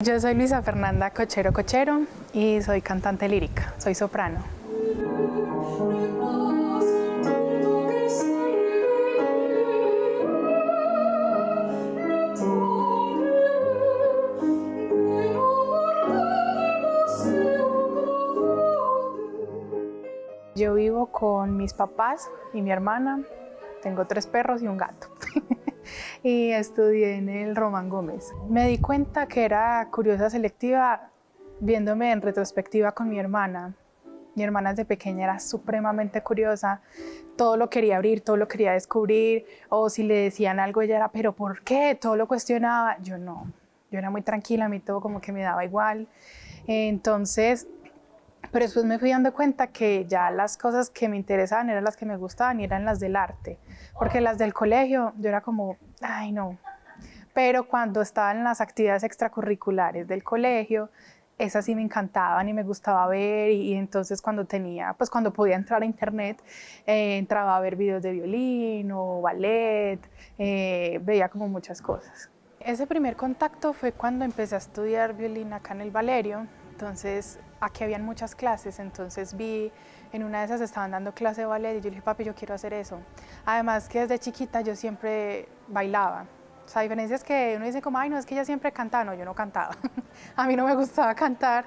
Yo soy Luisa Fernanda Cochero Cochero y soy cantante lírica, soy soprano. Yo vivo con mis papás y mi hermana, tengo 3 perros y un gato. Y estudié en el Román Gómez. Me di cuenta que era curiosa selectiva viéndome en retrospectiva con mi hermana. Mi hermana desde pequeña era supremamente curiosa, todo lo quería abrir, todo lo quería descubrir, o si le decían algo ella era, ¿pero por qué? Todo lo cuestionaba. Yo no, yo era muy tranquila, a mí todo como que me daba igual. Entonces, pero después me fui dando cuenta que ya las cosas que me interesaban eran las que me gustaban y eran las del arte, porque las del colegio yo era como, ay no, pero cuando estaba en las actividades extracurriculares del colegio, esas sí me encantaban y me gustaba ver y entonces cuando tenía, pues cuando podía entrar a internet, entraba a ver videos de violín o ballet, veía como muchas cosas. Ese primer contacto fue cuando empecé a estudiar violín acá en el Valerio. Entonces aquí habían muchas clases, entonces vi en una de esas estaban dando clase de ballet y yo le dije, papi, yo quiero hacer eso. Además que desde chiquita yo siempre bailaba. O sea, la diferencia es que uno dice como, ay, no, es que ella siempre cantaba. No, yo no cantaba. A mí no me gustaba cantar,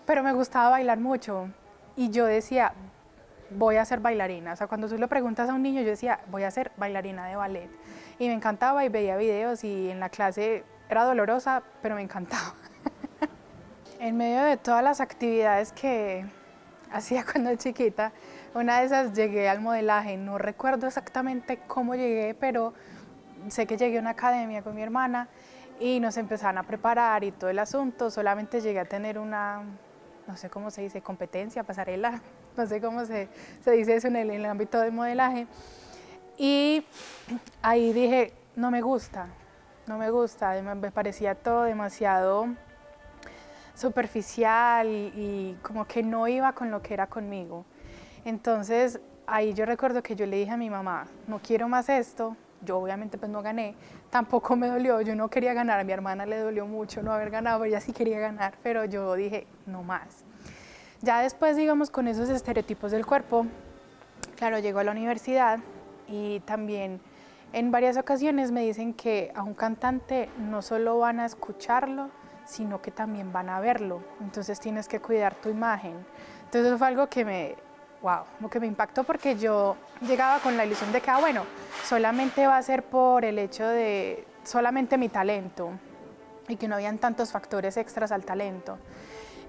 pero me gustaba bailar mucho. Y yo decía, voy a ser bailarina. O sea, cuando tú le preguntas a un niño, yo decía, voy a ser bailarina de ballet. Y me encantaba y veía videos y en la clase era dolorosa, pero me encantaba. En medio de todas las actividades que hacía cuando chiquita, una de esas llegué al modelaje. No recuerdo exactamente cómo llegué, pero sé que llegué a una academia con mi hermana y nos empezaron a preparar y todo el asunto. Solamente llegué a tener una, no sé cómo se dice, competencia, pasarela, no sé cómo se dice eso en el ámbito del modelaje. Y ahí dije, no me gusta, me parecía todo demasiado superficial y como que no iba con lo que era conmigo. Entonces ahí yo recuerdo que yo le dije a mi mamá, no quiero más esto. Yo obviamente pues no gané, tampoco me dolió, yo no quería ganar, a mi hermana le dolió mucho no haber ganado, ella sí quería ganar, pero yo dije no más. Ya después, digamos, con esos estereotipos del cuerpo, claro, llego a la universidad y también en varias ocasiones me dicen que a un cantante no solo van a escucharlo, sino que también van a verlo, entonces tienes que cuidar tu imagen. Entonces eso fue algo que como que me impactó porque yo llegaba con la ilusión de que, bueno, solamente va a ser por el hecho de solamente mi talento y que no habían tantos factores extras al talento.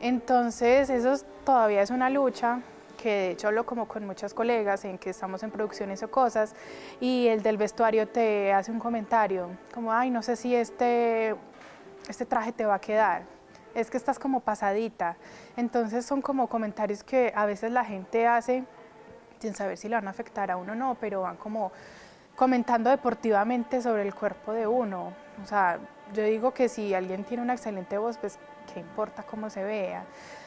Entonces eso todavía es una lucha que de hecho hablo como con muchas colegas en que estamos en producciones o cosas y el del vestuario te hace un comentario como, ay, no sé si este traje te va a quedar, es que estás como pasadita. Entonces son como comentarios que a veces la gente hace sin saber si le van a afectar a uno o no, pero van como comentando deportivamente sobre el cuerpo de uno. O sea, yo digo que si alguien tiene una excelente voz, pues qué importa cómo se vea.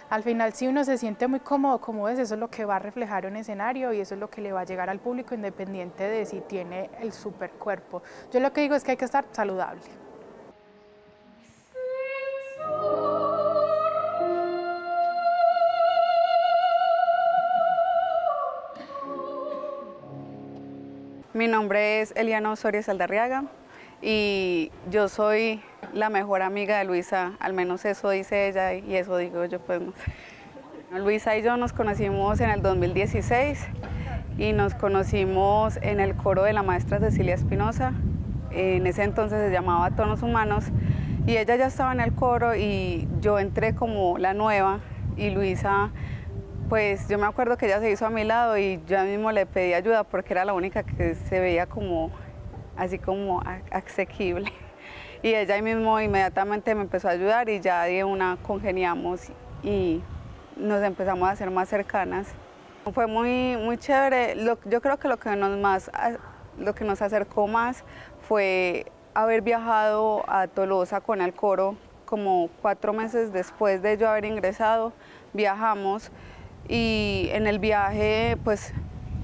Al final, si uno se siente muy cómodo como es, eso es lo que va a reflejar un escenario y eso es lo que le va a llegar al público independiente de si tiene el super cuerpo. Yo lo que digo es que hay que estar saludable. Mi nombre es Eliana Osorio Saldarriaga y yo soy la mejor amiga de Luisa, al menos eso dice ella y eso digo yo, pues no sé. Luisa y yo nos conocimos en el 2016 y nos conocimos en el coro de la maestra Cecilia Espinosa. En ese entonces se llamaba Tonos Humanos y ella ya estaba en el coro y yo entré como la nueva y Luisa, pues yo me acuerdo que ella se hizo a mi lado y yo mismo le pedí ayuda porque era la única que se veía como así como asequible. Y ella ahí mismo inmediatamente me empezó a ayudar y ya de una congeniamos y nos empezamos a hacer más cercanas. Fue muy chévere. Yo creo que lo que nos acercó más fue haber viajado a Tolosa con el coro. Como 4 meses después de yo haber ingresado, viajamos y en el viaje pues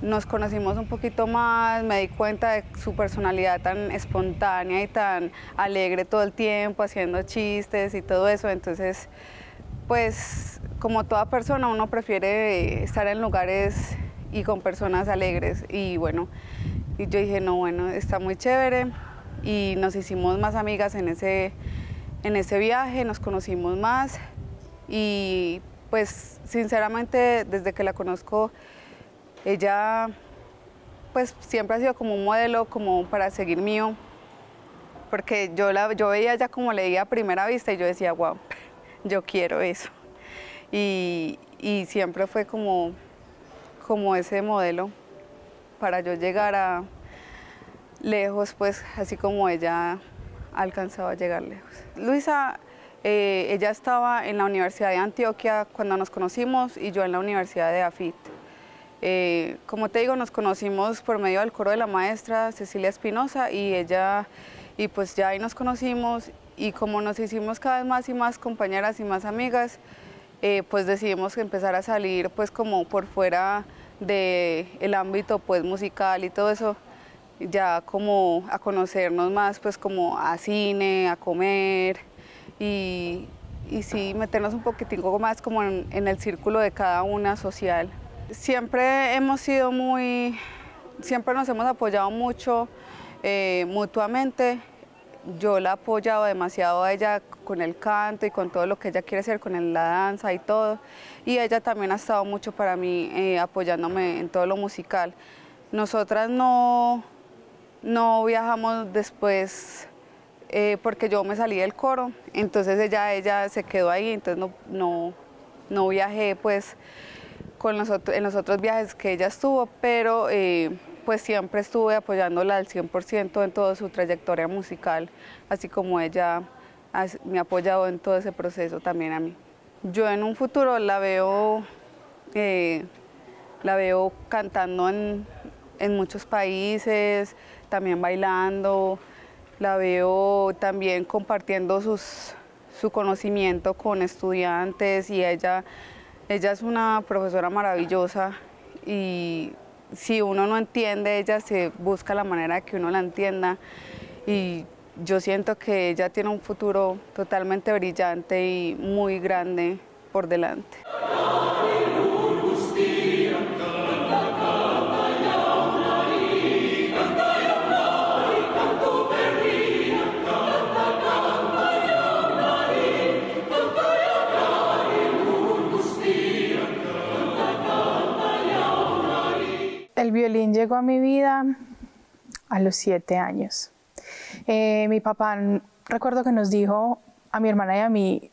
nos conocimos un poquito más, me di cuenta de su personalidad tan espontánea y tan alegre todo el tiempo, haciendo chistes y todo eso. Entonces, pues como toda persona, uno prefiere estar en lugares y con personas alegres. Y bueno, y yo dije, no, bueno, está muy chévere. Y nos hicimos más amigas en ese viaje, nos conocimos más. Y pues sinceramente, desde que la conozco, ella pues siempre ha sido como un modelo como para seguir mío, porque yo veía ya como leía a primera vista y yo decía, wow, yo quiero eso. Y siempre fue como ese modelo para yo llegar a lejos, pues así como ella ha alcanzado a llegar lejos. Luisa, ella estaba en la Universidad de Antioquia cuando nos conocimos y yo en la Universidad de AFIT. Como te digo, nos conocimos por medio del coro de la maestra Cecilia Espinosa y pues ya ahí nos conocimos, y como nos hicimos cada vez más y más compañeras y más amigas, pues decidimos empezar a salir pues como por fuera del ámbito pues musical y todo eso, ya como a conocernos más pues como a cine, a comer y sí meternos un poquitico más como en el círculo de cada una social. Siempre nos hemos apoyado mucho mutuamente. Yo la he apoyado demasiado a ella con el canto y con todo lo que ella quiere hacer, con la danza y todo. Y ella también ha estado mucho para mí apoyándome en todo lo musical. Nosotras no viajamos después porque yo me salí del coro, entonces ella se quedó ahí, entonces no viajé pues en los otros viajes que ella estuvo, pero pues siempre estuve apoyándola al 100% en toda su trayectoria musical, así como ella me ha apoyado en todo ese proceso también a mí. Yo en un futuro la veo cantando en muchos países, también bailando, la veo también compartiendo su conocimiento con estudiantes, y ella es una profesora maravillosa, y si uno no entiende, ella se busca la manera de que uno la entienda, y yo siento que ella tiene un futuro totalmente brillante y muy grande por delante. El violín llegó a mi vida a los 7 años. Mi papá, recuerdo que nos dijo a mi hermana y a mí,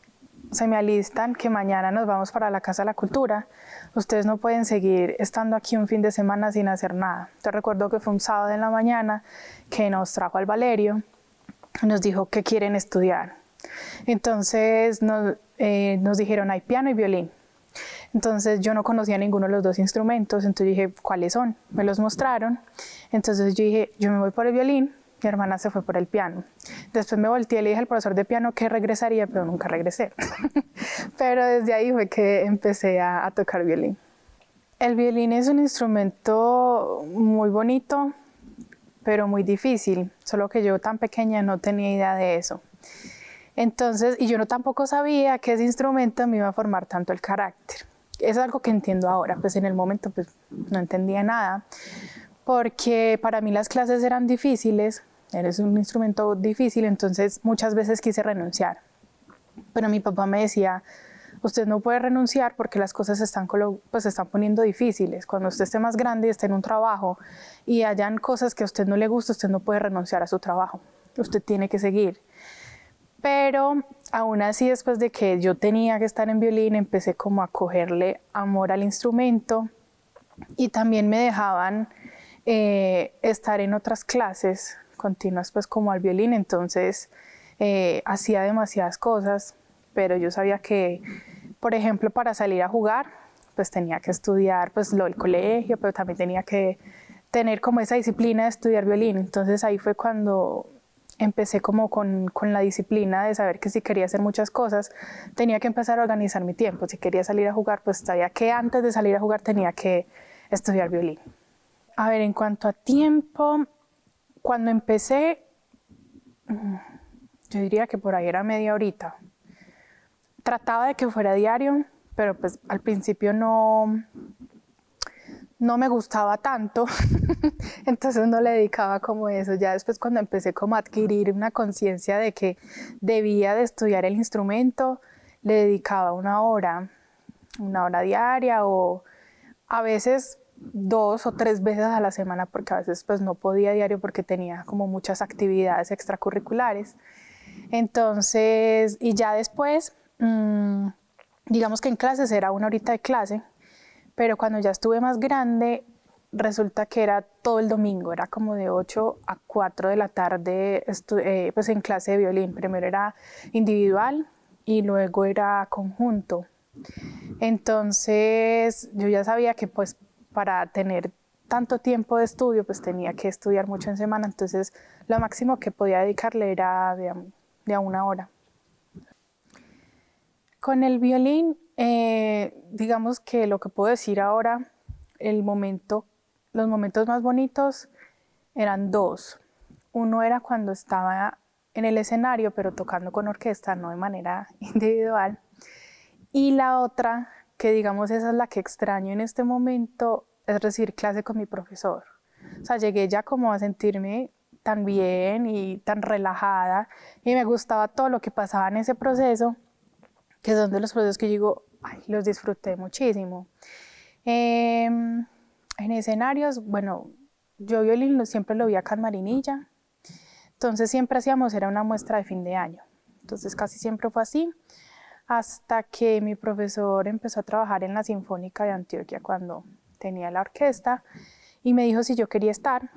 se me alistan que mañana nos vamos para la Casa de la Cultura. Ustedes no pueden seguir estando aquí un fin de semana sin hacer nada. Te recuerdo que fue un sábado en la mañana que nos trajo al Valerio y nos dijo que quieren estudiar. Entonces nos dijeron, hay piano y violín. Entonces yo no conocía ninguno de los dos instrumentos, entonces dije, ¿cuáles son? Me los mostraron, entonces yo dije, yo me voy por el violín, mi hermana se fue por el piano. Después me volteé y le dije al profesor de piano que regresaría, pero nunca regresé. Pero desde ahí fue que empecé a tocar violín. El violín es un instrumento muy bonito, pero muy difícil, solo que yo tan pequeña no tenía idea de eso. Entonces, y yo tampoco sabía que ese instrumento me iba a formar tanto el carácter. Es algo que entiendo ahora, pues en el momento pues no entendía nada, porque para mí las clases eran difíciles, eres un instrumento difícil, entonces muchas veces quise renunciar. Pero mi papá me decía, usted no puede renunciar porque las cosas se están poniendo difíciles. Cuando usted esté más grande y esté en un trabajo y hayan cosas que a usted no le gusta, usted no puede renunciar a su trabajo, usted tiene que seguir. Pero aún así, después de que yo tenía que estar en violín, empecé como a cogerle amor al instrumento, y también me dejaban estar en otras clases continuas pues como al violín, entonces hacía demasiadas cosas, pero yo sabía que, por ejemplo, para salir a jugar, pues tenía que estudiar pues lo del colegio, pero también tenía que tener como esa disciplina de estudiar violín. Entonces ahí fue cuando empecé como con la disciplina de saber que si quería hacer muchas cosas, tenía que empezar a organizar mi tiempo. Si quería salir a jugar, pues sabía que antes de salir a jugar tenía que estudiar violín. A ver, en cuanto a tiempo, cuando empecé, yo diría que por ahí era media horita. Trataba de que fuera diario, pero pues al principio no me gustaba tanto, entonces no le dedicaba como eso. Ya después cuando empecé como a adquirir una conciencia de que debía de estudiar el instrumento, le dedicaba una hora diaria o a veces 2 o 3 veces a la semana, porque a veces pues no podía diario porque tenía como muchas actividades extracurriculares. Entonces, y ya después, digamos que en clases era una horita de clase, pero cuando ya estuve más grande, resulta que era todo el domingo, era como de 8 a 4 de la tarde pues en clase de violín. Primero era individual y luego era conjunto. Entonces yo ya sabía que pues para tener tanto tiempo de estudio pues tenía que estudiar mucho en semana, entonces lo máximo que podía dedicarle era de a una hora. Con el violín, digamos que lo que puedo decir ahora, los momentos más bonitos eran dos. Uno era cuando estaba en el escenario, pero tocando con orquesta, no de manera individual. Y la otra, que digamos esa es la que extraño en este momento, es recibir clase con mi profesor. O sea, llegué ya como a sentirme tan bien y tan relajada y me gustaba todo lo que pasaba en ese proceso, que son de los procesos que yo digo, ay, los disfruté muchísimo. En escenarios, bueno, yo violín siempre lo vi acá en Marinilla, entonces siempre hacíamos, era una muestra de fin de año, entonces casi siempre fue así, hasta que mi profesor empezó a trabajar en la Sinfónica de Antioquia cuando tenía la orquesta y me dijo si yo quería estar.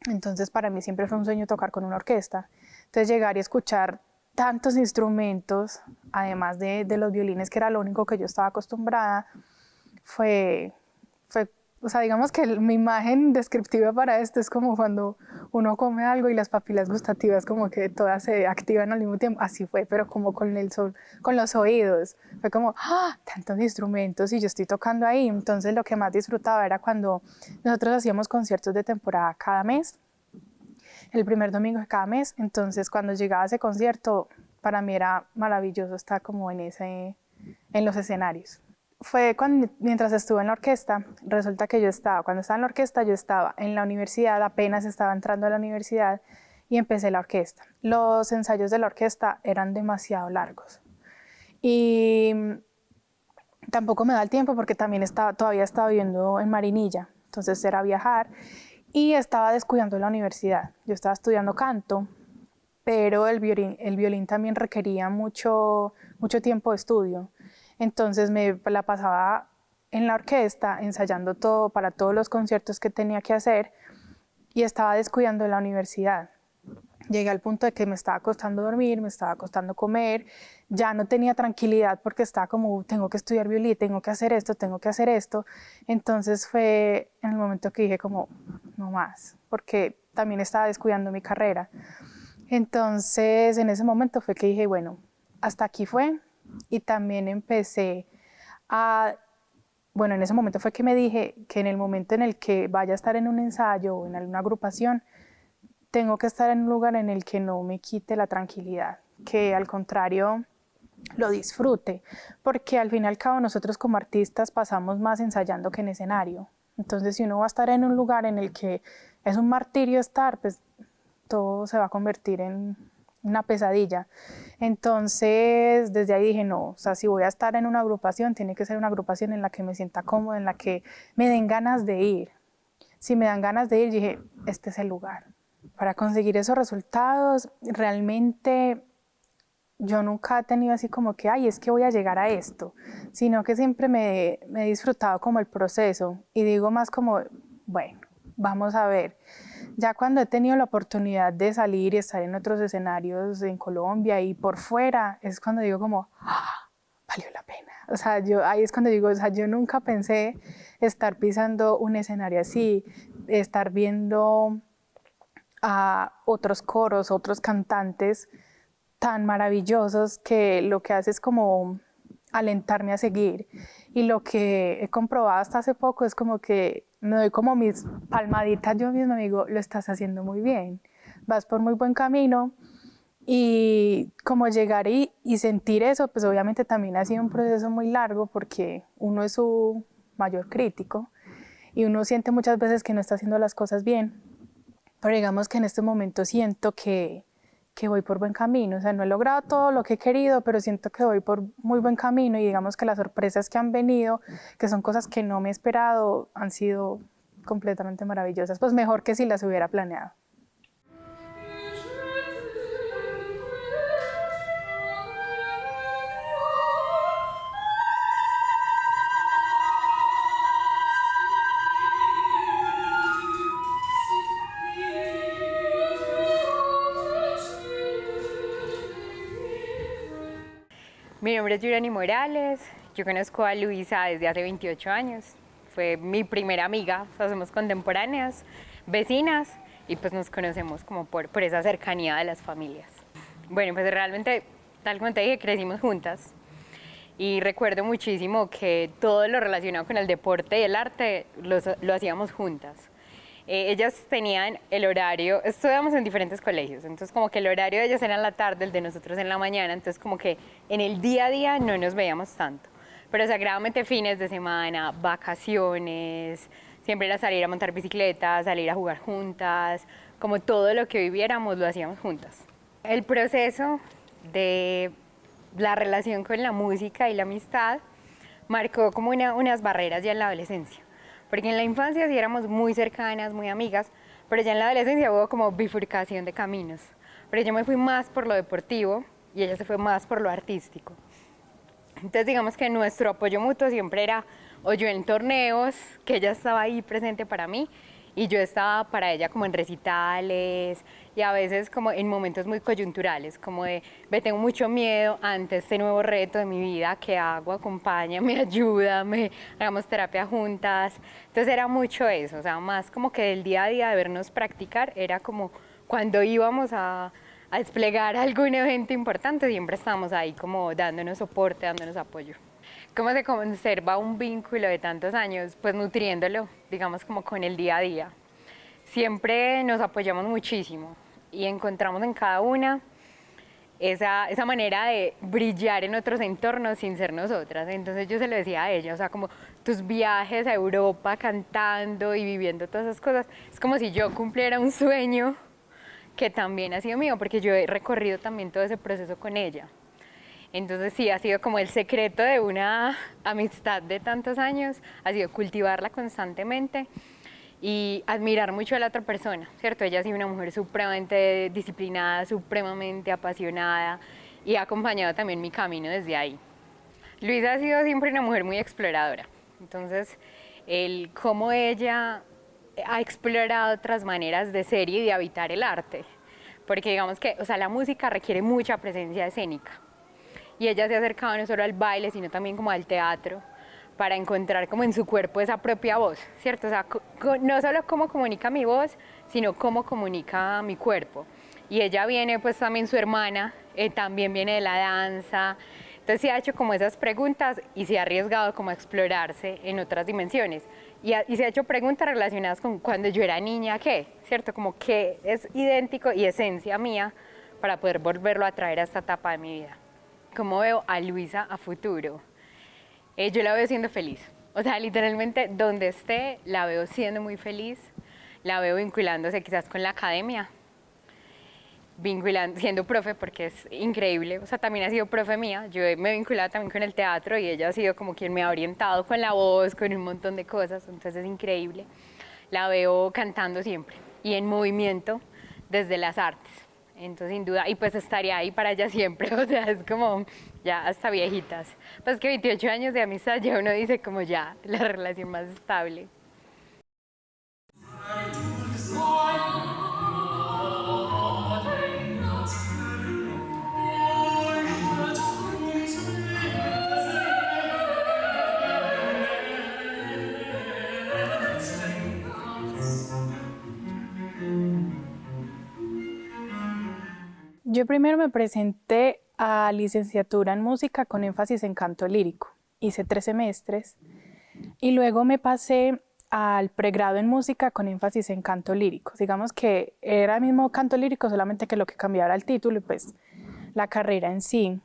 Entonces para mí siempre fue un sueño tocar con una orquesta. Entonces llegar y escuchar tantos instrumentos, además de los violines, que era lo único que yo estaba acostumbrada, fue, o sea, digamos que mi imagen descriptiva para esto es como cuando uno come algo y las papilas gustativas como que todas se activan al mismo tiempo. Así fue, pero como con los oídos. Fue como, ¡ah! Tantos instrumentos y yo estoy tocando ahí. Entonces lo que más disfrutaba era cuando nosotros hacíamos conciertos de temporada cada mes, el primer domingo de cada mes. Entonces cuando llegaba ese concierto, para mí era maravilloso estar como en los escenarios. Fue mientras estuve en la orquesta, resulta que cuando estaba en la orquesta, yo estaba en la universidad, apenas estaba entrando a la universidad y empecé la orquesta. Los ensayos de la orquesta eran demasiado largos y tampoco me da el tiempo porque también todavía estaba viviendo en Marinilla, entonces era viajar y estaba descuidando la universidad. Yo estaba estudiando canto, pero el violín también requería mucho tiempo de estudio. Entonces me la pasaba en la orquesta ensayando todo para todos los conciertos que tenía que hacer y estaba descuidando la universidad. Llegué al punto de que me estaba costando dormir, me estaba costando comer, ya no tenía tranquilidad porque estaba como, tengo que estudiar violín, tengo que hacer esto, tengo que hacer esto. Entonces fue en el momento que dije como, no más, porque también estaba descuidando mi carrera. Entonces en ese momento fue que dije, bueno, hasta aquí fue, y también empecé bueno, en ese momento fue que me dije que en el momento en el que vaya a estar en un ensayo o en alguna agrupación, tengo que estar en un lugar en el que no me quite la tranquilidad, que al contrario lo disfrute, porque al fin y al cabo nosotros como artistas pasamos más ensayando que en escenario. Entonces si uno va a estar en un lugar en el que es un martirio estar, pues todo se va a convertir en una pesadilla. Entonces desde ahí dije, no, o sea, si voy a estar en una agrupación, tiene que ser una agrupación en la que me sienta cómoda, en la que me den ganas de ir. Si me dan ganas de ir, dije, este es el lugar. Para conseguir esos resultados, realmente yo nunca he tenido así como que, ay, es que voy a llegar a esto, sino que siempre me he disfrutado como el proceso y digo más como, bueno, vamos a ver. Ya cuando he tenido la oportunidad de salir y estar en otros escenarios en Colombia y por fuera, es cuando digo como, ¡ah! Valió la pena. O sea, ahí es cuando digo, o sea, yo nunca pensé estar pisando un escenario así, estar viendo a otros coros, otros cantantes tan maravillosos que lo que hace es como alentarme a seguir. Y lo que he comprobado hasta hace poco es como que me doy como mis palmaditas yo misma, me digo, lo estás haciendo muy bien, vas por muy buen camino. Y como llegar y sentir eso, pues obviamente también ha sido un proceso muy largo porque uno es su mayor crítico y uno siente muchas veces que no está haciendo las cosas bien, pero digamos que en este momento siento que voy por buen camino, o sea, no he logrado todo lo que he querido, pero siento que voy por muy buen camino y digamos que las sorpresas que han venido, que son cosas que no me he esperado, han sido completamente maravillosas, pues mejor que si las hubiera planeado. Mi nombre es Yurani Morales, yo conozco a Luisa desde hace 28 años, fue mi primera amiga, o sea, somos contemporáneas, vecinas y pues nos conocemos como por esa cercanía de las familias. Bueno, pues realmente, tal como te dije, crecimos juntas y recuerdo muchísimo que todo lo relacionado con el deporte y el arte lo hacíamos juntas. Ellas tenían el horario, estudiamos en diferentes colegios, entonces como que el horario de ellas era en la tarde, el de nosotros en la mañana, entonces como que en el día a día no nos veíamos tanto, pero sagradamente fines de semana, vacaciones, siempre era salir a montar bicicleta, salir a jugar juntas, como todo lo que viviéramos lo hacíamos juntas. El proceso de la relación con la música y la amistad marcó como unas barreras ya en la adolescencia. Porque en la infancia sí éramos muy cercanas, muy amigas, pero ya en la adolescencia hubo como bifurcación de caminos. Pero yo me fui más por lo deportivo y ella se fue más por lo artístico. Entonces digamos que nuestro apoyo mutuo siempre era o yo en torneos, que ella estaba ahí presente para mí, y yo estaba para ella como en recitales y a veces como en momentos muy coyunturales, como de, ve, tengo mucho miedo ante este nuevo reto de mi vida, ¿qué hago? Acompáñame, ayúdame, hagamos terapia juntas. Entonces era mucho eso, o sea, más como que del día a día de vernos practicar, era como cuando íbamos a desplegar algún evento importante, siempre estábamos ahí como dándonos soporte, dándonos apoyo. ¿Cómo se conserva un vínculo de tantos años? Pues nutriéndolo, digamos como con el día a día. Siempre nos apoyamos muchísimo y encontramos en cada una esa manera de brillar en otros entornos sin ser nosotras. Entonces yo se lo decía a ella, o sea, como tus viajes a Europa cantando y viviendo todas esas cosas, es como si yo cumpliera un sueño que también ha sido mío, porque yo he recorrido también todo ese proceso con ella. Entonces sí, ha sido como el secreto de una amistad de tantos años, ha sido cultivarla constantemente y admirar mucho a la otra persona, ¿cierto? Ella ha sido una mujer supremamente disciplinada, supremamente apasionada y ha acompañado también mi camino desde ahí. Luisa ha sido siempre una mujer muy exploradora, entonces el cómo ella ha explorado otras maneras de ser y de habitar el arte, porque digamos que, o sea, la música requiere mucha presencia escénica. Y ella se ha acercado no solo al baile, sino también como al teatro, para encontrar como en su cuerpo esa propia voz, ¿cierto? O sea, no solo cómo comunica mi voz, sino cómo comunica mi cuerpo. Y ella viene, pues también su hermana, también viene de la danza, entonces se ha hecho como esas preguntas y se ha arriesgado como a explorarse en otras dimensiones. Y se ha hecho preguntas relacionadas con cuando yo era niña, ¿qué? ¿Cierto? Como qué es idéntico y esencia mía para poder volverlo a traer a esta etapa de mi vida. ¿Cómo veo a Luisa a futuro? Yo la veo siendo feliz. O sea, literalmente donde esté, la veo siendo muy feliz. La veo vinculándose quizás con la academia, siendo profe, porque es increíble. O sea, también ha sido profe mía. Yo me he vinculado también con el teatro y ella ha sido como quien me ha orientado con la voz, con un montón de cosas. Entonces es increíble. La veo cantando siempre y en movimiento desde las artes. Entonces, sin duda, y pues estaría ahí para ella siempre, o sea, es como ya hasta viejitas. Pues que 28 años de amistad ya uno dice como ya, la relación más estable. Yo primero me presenté a licenciatura en música con énfasis en canto lírico. Hice 3 semestres y luego me pasé al pregrado en música con énfasis en canto lírico. Digamos que era el mismo canto lírico, solamente que lo que cambiaba era el título y pues la carrera en sí.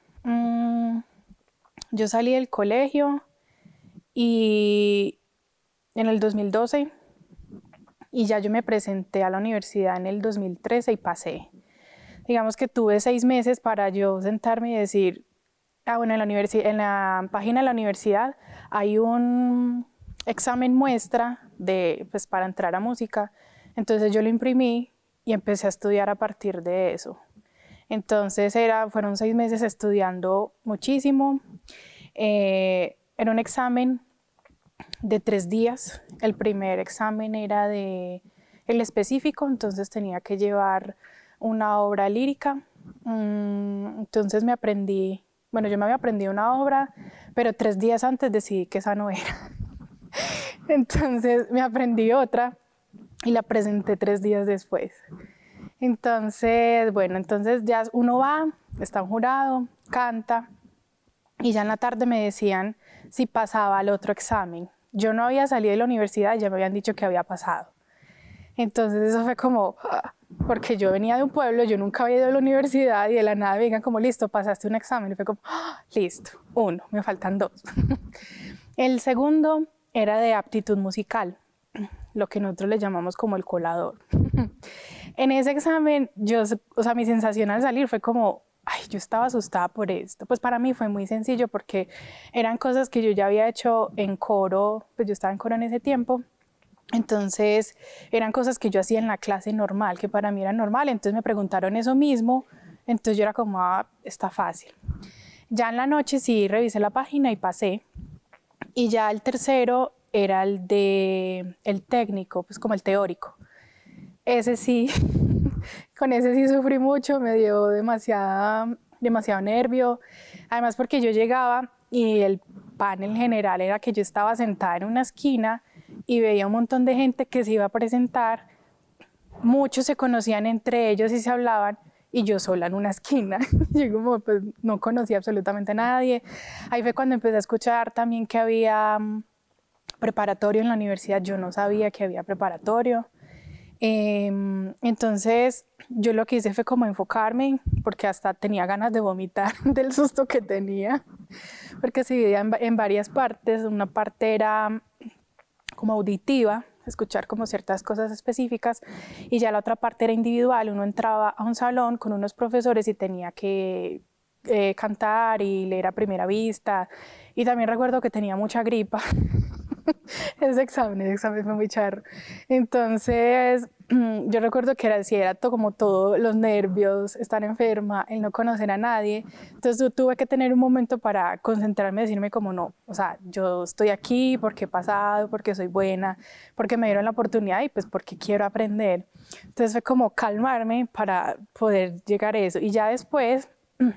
Yo salí del colegio y en el 2012 y ya yo me presenté a la universidad en el 2013 y pasé. Digamos que tuve 6 meses para yo sentarme y decir, bueno, en la página de la universidad hay un examen muestra pues, para entrar a música. Entonces yo lo imprimí y empecé a estudiar a partir de eso. Entonces fueron 6 meses estudiando muchísimo. Era un examen de 3 días. El primer examen era el específico, entonces tenía que llevar una obra lírica. Entonces yo me había aprendido una obra, pero 3 días antes decidí que esa no era. Entonces me aprendí otra y la presenté 3 días después. Entonces, entonces ya uno va, está un jurado, canta y ya en la tarde me decían si pasaba al otro examen. Yo no había salido de la universidad y ya me habían dicho que había pasado. Entonces eso fue como, porque yo venía de un pueblo, yo nunca había ido a la universidad y de la nada me digan como, listo, pasaste un examen. Y fue como, listo, 1, me faltan 2. El segundo era de aptitud musical, lo que nosotros le llamamos como el colador. En ese examen, mi sensación al salir fue como, yo estaba asustada por esto. Pues para mí fue muy sencillo porque eran cosas que yo ya había hecho en coro, pues yo estaba en coro en ese tiempo. Entonces eran cosas que yo hacía en la clase normal, que para mí era normal. Entonces me preguntaron eso mismo, entonces yo era como, está fácil. Ya en la noche sí revisé la página y pasé. Y ya el tercero era el técnico, pues como el teórico. Ese sí, con ese sí sufrí mucho, me dio demasiado nervio. Además porque yo llegaba y el panel general era que yo estaba sentada en una esquina y veía un montón de gente que se iba a presentar. Muchos se conocían entre ellos y se hablaban y yo sola en una esquina. Yo como pues no conocía absolutamente a nadie. Ahí fue cuando empecé a escuchar también que había preparatorio en la universidad. Yo no sabía que había preparatorio. Entonces yo lo que hice fue como enfocarme, porque hasta tenía ganas de vomitar del susto que tenía, porque se dividía en varias partes. Una parte era como auditiva, escuchar como ciertas cosas específicas, y ya la otra parte era individual. Uno entraba a un salón con unos profesores y tenía que cantar y leer a primera vista, y también recuerdo que tenía mucha gripa. Ese examen fue muy charro. Entonces yo recuerdo que era como todos los nervios, estar enferma, el no conocer a nadie. Entonces yo tuve que tener un momento para concentrarme y decirme como no, o sea, yo estoy aquí porque he pasado, porque soy buena, porque me dieron la oportunidad y pues porque quiero aprender. Entonces fue como calmarme para poder llegar a eso. Y ya después,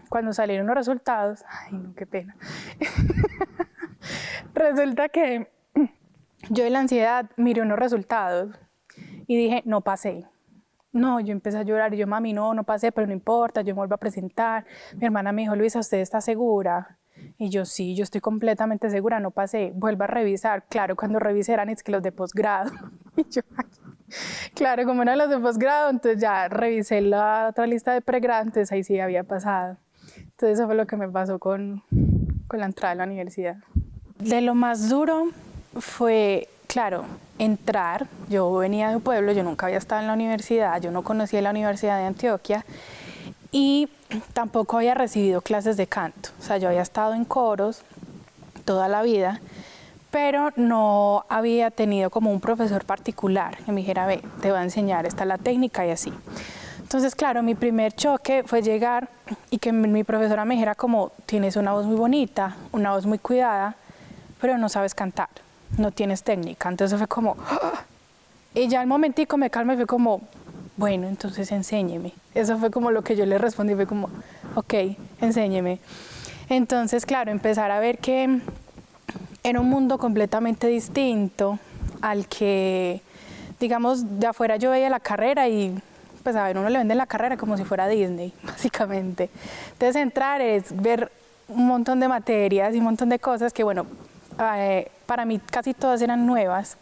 cuando salieron los resultados, ay no, qué pena. Resulta que yo de la ansiedad miré unos resultados y dije, no pasé. No, yo empecé a llorar y yo, mami, no pasé, pero no importa, yo me vuelvo a presentar. Mi hermana me dijo, Luisa, ¿usted está segura? Y yo, sí, yo estoy completamente segura, no pasé. Vuelvo a revisar. Claro, cuando revisé eran es que los de posgrado. Y yo, claro, como eran los de posgrado, entonces ya revisé la otra lista de pregrado, entonces ahí sí había pasado. Entonces eso fue lo que me pasó con la entrada a la universidad. De lo más duro fue, claro, entrar. Yo venía de un pueblo, yo nunca había estado en la universidad, yo no conocía la Universidad de Antioquia y tampoco había recibido clases de canto. O sea, yo había estado en coros toda la vida, pero no había tenido como un profesor particular que me dijera, ve, te voy a enseñar, esta es la técnica y así. Entonces, claro, mi primer choque fue llegar y que mi profesora me dijera como, tienes una voz muy bonita, una voz muy cuidada, pero no sabes cantar, no tienes técnica. Entonces fue como, ¡ah! Y ya al momentico me calmé y fue como, bueno, entonces enséñeme. Eso fue como lo que yo le respondí, fue como, ok, enséñeme. Entonces, claro, empezar a ver que era un mundo completamente distinto al que, digamos, de afuera yo veía la carrera y pues a ver, uno le vende la carrera como si fuera Disney, básicamente. Entonces entrar es ver un montón de materias y un montón de cosas que, bueno, para mí casi todas eran nuevas,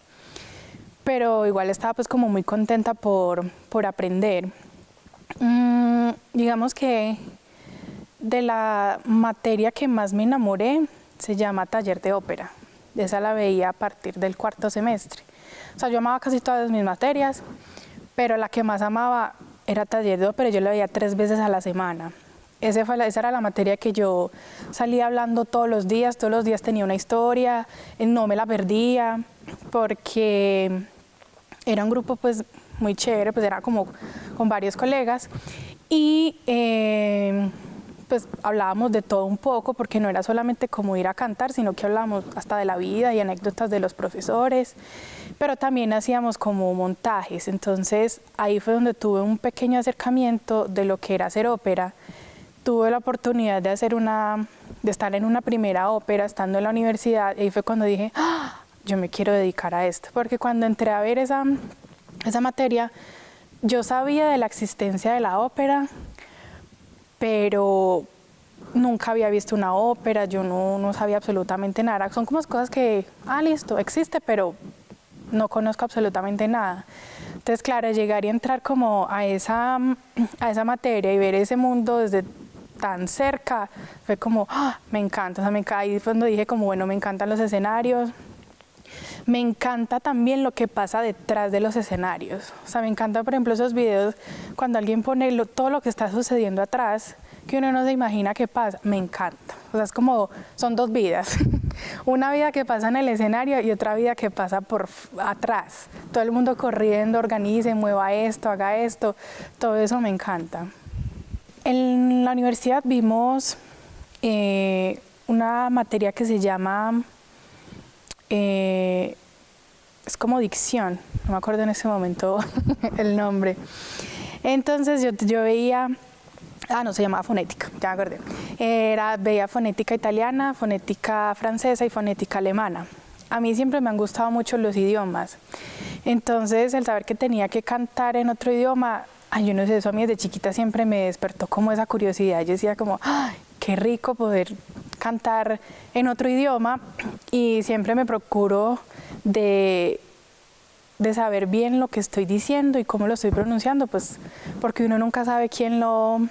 pero igual estaba pues como muy contenta por aprender. Digamos que de la materia que más me enamoré se llama taller de ópera. Esa la veía a partir del cuarto semestre. O sea, yo amaba casi todas mis materias, pero la que más amaba era taller de ópera. Yo la veía 3 veces a la semana. Esa era la materia que yo salía hablando todos los días tenía una historia, no me la perdía, porque era un grupo pues muy chévere, pues era como con varios colegas y pues hablábamos de todo un poco, porque no era solamente como ir a cantar, sino que hablábamos hasta de la vida y anécdotas de los profesores, pero también hacíamos como montajes. Entonces ahí fue donde tuve un pequeño acercamiento de lo que era hacer ópera. Tuve la oportunidad de estar en una primera ópera estando en la universidad, y ahí fue cuando dije, ¡ah! Yo me quiero dedicar a esto, porque cuando entré a ver esa materia, yo sabía de la existencia de la ópera, pero nunca había visto una ópera, yo no sabía absolutamente nada. Son como cosas que, listo, existe, pero no conozco absolutamente nada. Entonces, claro, llegar y entrar como a esa materia y ver ese mundo desde tan cerca, fue como, me encanta. O sea, ahí fue cuando dije como, bueno, me encantan los escenarios. Me encanta también lo que pasa detrás de los escenarios. O sea, me encanta, por ejemplo, esos videos cuando alguien pone todo lo que está sucediendo atrás, que uno no se imagina qué pasa. Me encanta. O sea, es como, son 2 vidas. Una vida que pasa en el escenario y otra vida que pasa por atrás. Todo el mundo corriendo, organice, mueva esto, haga esto. Todo eso me encanta. En la universidad vimos una materia que se llama, es como dicción, no me acuerdo en ese momento el nombre. Entonces yo veía, no, se llamaba fonética, ya me acordé. Veía fonética italiana, fonética francesa y fonética alemana. A mí siempre me han gustado mucho los idiomas. Entonces el saber que tenía que cantar en otro idioma, yo no sé, eso a mí desde chiquita siempre me despertó como esa curiosidad. Yo decía como, qué rico poder cantar en otro idioma, y siempre me procuro de saber bien lo que estoy diciendo y cómo lo estoy pronunciando, pues porque uno nunca sabe quién lo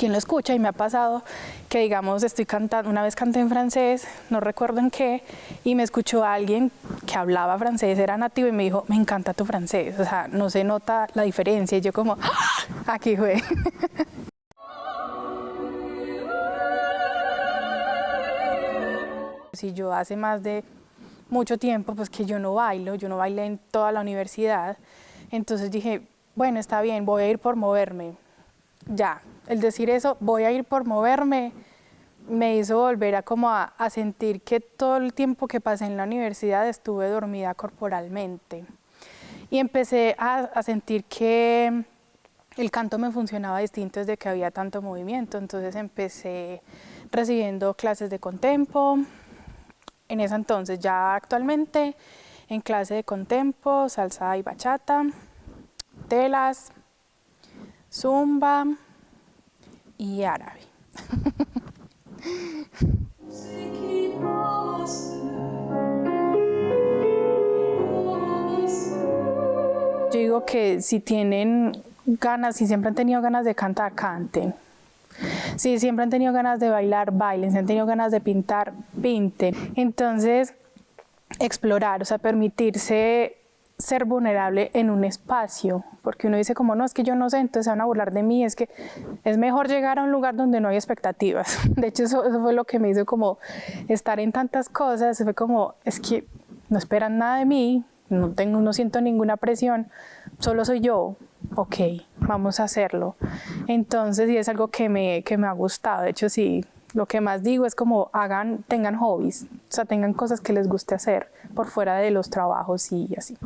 escucha. Y me ha pasado que, digamos, estoy cantando, una vez canté en francés, no recuerdo en qué, y me escuchó alguien que hablaba francés, era nativo, y me dijo, me encanta tu francés, o sea, no se nota la diferencia. Y yo como, aquí fue. Si yo hace más de mucho tiempo pues que yo no bailé en toda la universidad, entonces dije, bueno, está bien, voy a ir por moverme. Ya, el decir eso, voy a ir por moverme, me hizo volver a sentir que todo el tiempo que pasé en la universidad estuve dormida corporalmente. Y empecé a sentir que el canto me funcionaba distinto desde que había tanto movimiento. Entonces empecé recibiendo clases de contempo. En ese entonces, ya actualmente, en clase de contempo, salsa y bachata, telas, zumba y árabe. Yo digo que si tienen ganas, si siempre han tenido ganas de cantar, canten. Si siempre han tenido ganas de bailar, bailen. Si han tenido ganas de pintar, pinten. Entonces, explorar, o sea, permitirse ser vulnerable en un espacio, porque uno dice como, no, es que yo no sé, entonces se van a burlar de mí. Es que es mejor llegar a un lugar donde no hay expectativas. De hecho, eso fue lo que me hizo como estar en tantas cosas. Fue como, es que no esperan nada de mí, no siento ninguna presión, solo soy yo. Ok, vamos a hacerlo. Entonces, y es algo que me ha gustado. De hecho, sí, lo que más digo es como tengan hobbies, o sea, tengan cosas que les guste hacer por fuera de los trabajos y así.